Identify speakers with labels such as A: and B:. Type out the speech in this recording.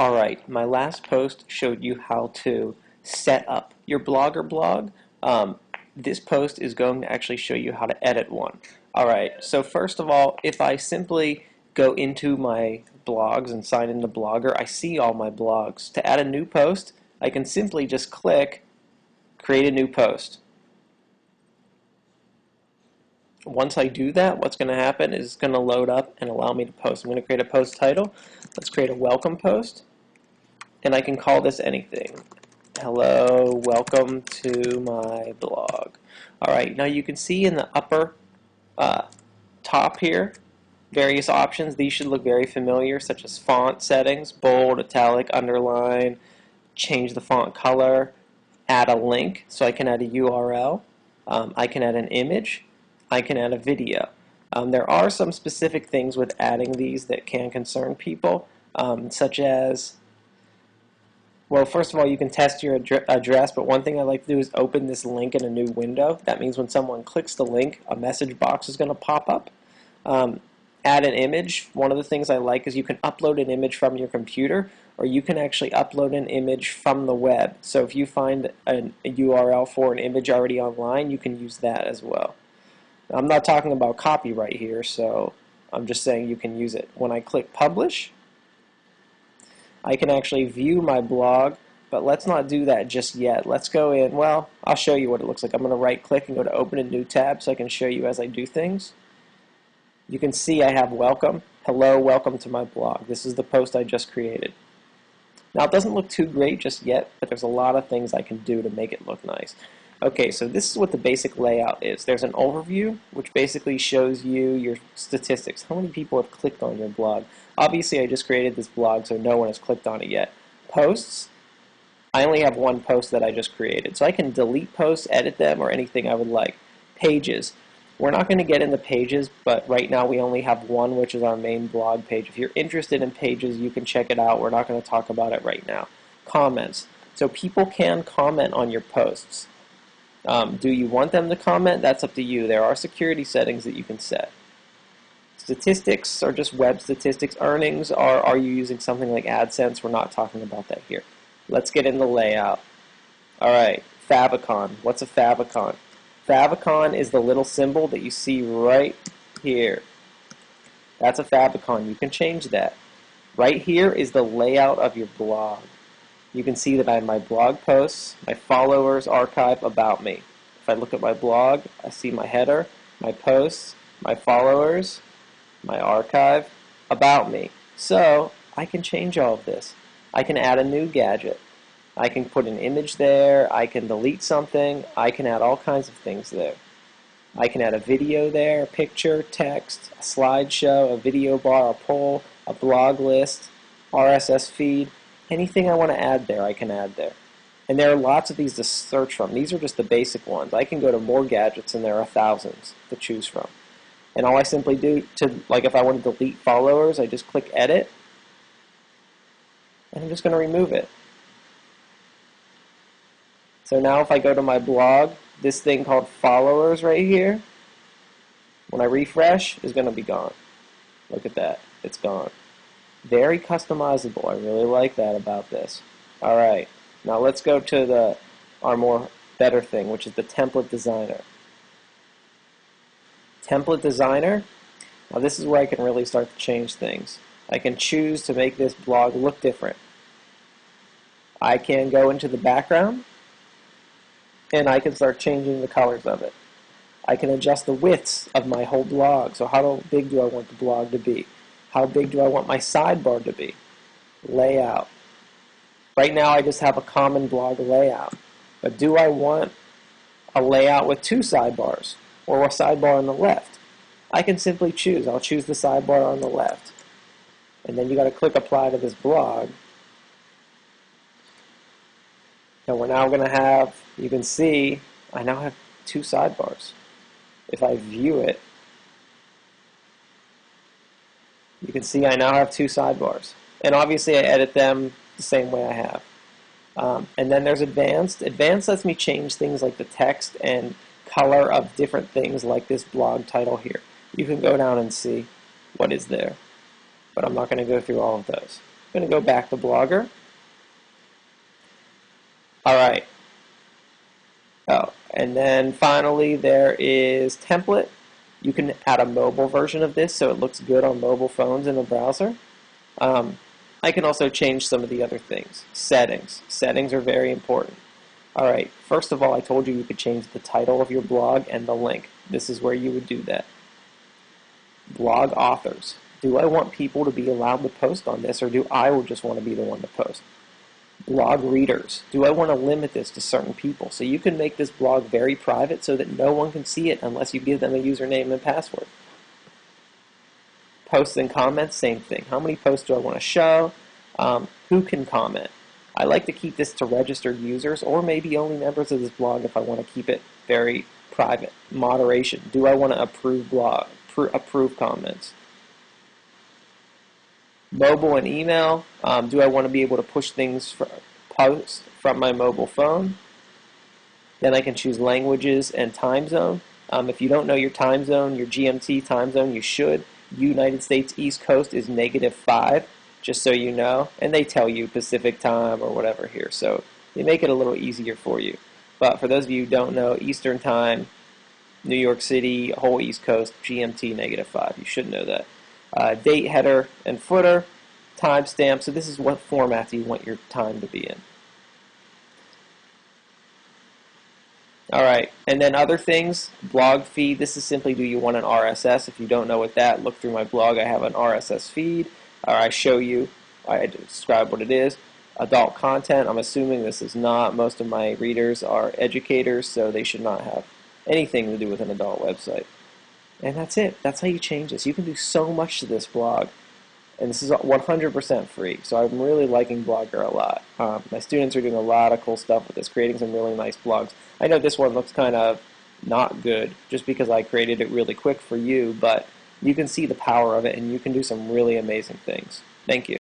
A: Alright, my last post showed you how to set up your Blogger blog. This post is going to actually show you how to edit one. Alright, so first of all, if I simply go into my blogs and sign into Blogger, I see all my blogs. To add a new post, I can simply just click Create a New Post. Once I do that, what's going to happen is it's going to load up and allow me to post. I'm going to create a post title. Let's create a welcome post. And I can call this anything. Hello, welcome to my blog. Alright, now you can see in the upper top here, various options. These should look very familiar, such as font settings, bold, italic, underline, change the font color, add a link, so I can add a URL. I can add an image. I can add a video. There are some specific things with adding these that can concern people, such as, well, first of all, you can test your address, but one thing I like to do is open this link in a new window. That means when someone clicks the link, a message box is going to pop up. Add an image. One of the things I like is you can upload an image from your computer, or you can actually upload an image from the web. So if you find a URL for an image already online, you can use that as well. I'm not talking about copyright here, so I'm just saying you can use it. When I click Publish, I can actually view my blog, but let's not do that just yet. Let's go in, well, I'll show you what it looks like. I'm going to right-click and go to Open a New Tab so I can show you as I do things. You can see I have Welcome. Hello, welcome to my blog. This is the post I just created. Now, it doesn't look too great just yet, but there's a lot of things I can do to make it look nice. Okay, so this is what the basic layout is. There's an overview, which basically shows you your statistics. How many people have clicked on your blog? Obviously, I just created this blog, so no one has clicked on it yet. Posts, I only have one post that I just created. So I can delete posts, edit them, or anything I would like. Pages. We're not going to get into pages, but right now we only have one, which is our main blog page. If you're interested in pages, you can check it out. We're not going to talk about it right now. Comments. So people can comment on your posts. Do you want them to comment? That's up to you. There are security settings that you can set. Statistics are just web statistics. Earnings are you using something like AdSense? We're not talking about that here. Let's get into layout. Alright, favicon. What's a favicon? Favicon is the little symbol that you see right here. That's a favicon. You can change that. Right here is the layout of your blog. You can see that I have my blog posts, my followers, archive, about me. If I look at my blog, I see my header, my posts, my followers, my archive, about me. So I can change all of this. I can add a new gadget. I can put an image there. I can delete something. I can add all kinds of things there. I can add a video there, a picture, text, a slideshow, a video bar, a poll, a blog list, RSS feed. Anything I want to add there, I can add there. And there are lots of these to search from. These are just the basic ones. I can go to more gadgets, and there are thousands to choose from. And all I simply do, like if I want to delete followers, I just click Edit, and I'm just going to remove it. So now if I go to my blog, this thing called followers right here, when I refresh, is going to be gone. Look at that. It's gone. Very customizable. I really like that about this. Alright, now let's go to our more better thing, which is the template designer. Template designer, now this is where I can really start to change things. I can choose to make this blog look different. I can go into the background, and I can start changing the colors of it. I can adjust the widths of my whole blog. So how big do I want the blog to be? How big do I want my sidebar to be? Layout. Right now I just have a common blog layout. But do I want a layout with two sidebars? Or a sidebar on the left? I can simply choose. I'll choose the sidebar on the left. And then you got to click Apply to this blog. And we're now going to have, you can see, I now have two sidebars. If I view it, you can see I now have two sidebars. And obviously I edit them the same way I have. And then there's Advanced. Advanced lets me change things like the text and color of different things like this blog title here. You can go down and see what is there. But I'm not going to go through all of those. I'm going to go back to Blogger. All right. Oh, and then finally there is template. You can add a mobile version of this so it looks good on mobile phones in a browser. I can also change some of the other things. Settings. Settings are very important. All right, first of all, I told you you could change the title of your blog and the link. This is where you would do that. Blog authors. Do I want people to be allowed to post on this, or do I just want to be the one to post? Blog readers. Do I want to limit this to certain people? So you can make this blog very private so that no one can see it unless you give them a username and password. Posts and comments, same thing. How many posts do I want to show? Who can comment? I like to keep this to registered users or maybe only members of this blog if I want to keep it very private. Moderation. Do I want to approve comments? Mobile and email. Do I want to be able to push things post from my mobile phone? Then I can choose languages and time zone. If you don't know your time zone, your GMT time zone, you should. United States East Coast is -5, just so you know. And they tell you Pacific time or whatever here. So they make it a little easier for you. But for those of you who don't know, Eastern time, New York City, whole East Coast, GMT -5. You should know that. Date, header, and footer, timestamp. So this is what format you want your time to be in. All right, and then other things, blog feed. This is simply, do you want an RSS? If you don't know what that, look through my blog. I have an RSS feed. I show you, I describe what it is. Adult content, I'm assuming this is not. Most of my readers are educators, so they should not have anything to do with an adult website. And that's it. That's how you change this. You can do so much to this blog. And this is 100% free. So I'm really liking Blogger a lot. My students are doing a lot of cool stuff with this, creating some really nice blogs. I know this one looks kind of not good just because I created it really quick for you, but you can see the power of it and you can do some really amazing things. Thank you.